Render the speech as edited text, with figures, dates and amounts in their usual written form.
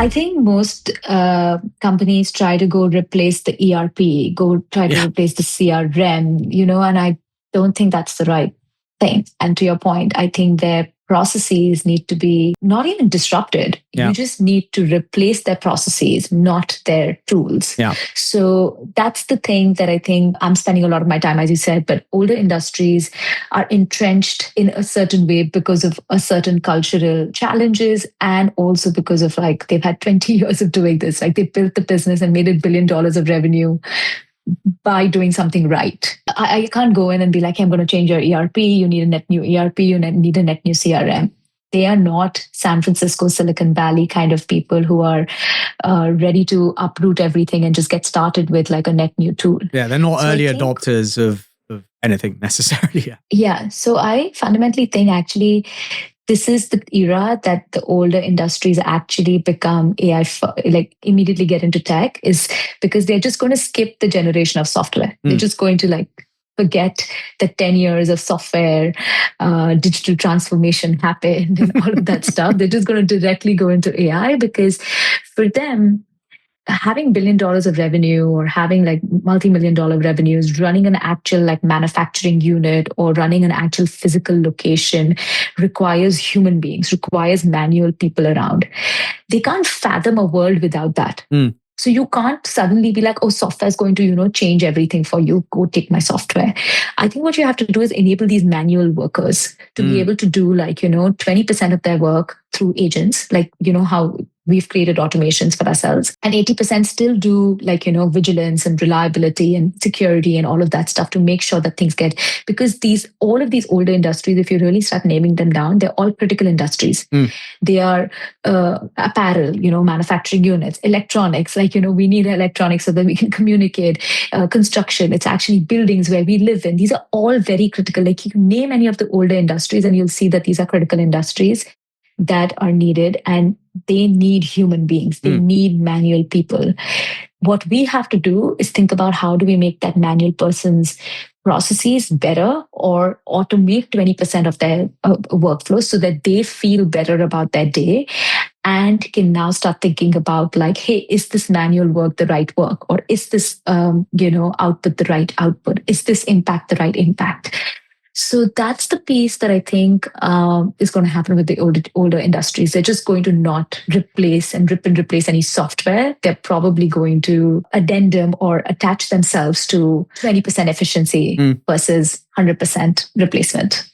I think most companies try to go replace the ERP, go try to Yeah. replace the CRM, and I don't think that's the right thing. And to your point, I think their processes need to be not even disrupted. Yeah. You just need to replace their processes, not their tools. Yeah. So that's the thing that I think I'm spending a lot of my time, as you said, but older industries are entrenched in a certain way because of a certain cultural challenges and also because of like they've had 20 years of doing this. Like they built the business and made $1 billion of revenue by doing something right. I can't go in and be like, hey, I'm going to change your ERP. You need a net new ERP. You need a net new CRM. They are not San Francisco, Silicon Valley kind of people who are ready to uproot everything and just get started with like a net new tool. Yeah, they're not early adopters of anything necessarily. Yeah. So I fundamentally think actually this is the era that the older industries actually become AI, like immediately get into tech, is because they're just going to skip the generation of software. They're just going to like forget the 10 years of software, digital transformation happened and all of that stuff. They're just going to directly go into AI because for them, having $1 billion of revenue or having like multi-million-dollar revenues, running an actual like manufacturing unit or running an actual physical location requires human beings, requires manual people around. They can't fathom a world without that. So you can't suddenly be like, oh, software is going to, change everything for you. Go take my software. I think what you have to do is enable these manual workers to be able to do like, 20% of their work through agents, like, how we've created automations for ourselves, and 80% still do like, vigilance and reliability and security and all of that stuff to make sure that things get, because all of these older industries, if you really start naming them down, they're all critical industries. They are apparel, manufacturing units, electronics, like, we need electronics so that we can communicate, construction, it's actually buildings where we live in. These are all very critical. Like you can name any of the older industries and you'll see that these are critical industries that are needed, and they need human beings. They need manual people. What we have to do is think about how do we make that manual person's processes better or automate 20% of their workflow so that they feel better about their day and can now start thinking about like, hey, is this manual work the right work? Or is this, output the right output? Is this impact the right impact? So that's the piece that I think is going to happen with the older industries. They're just going to not replace and rip and replace any software. They're probably going to addendum or attach themselves to 20% efficiency versus 100% replacement.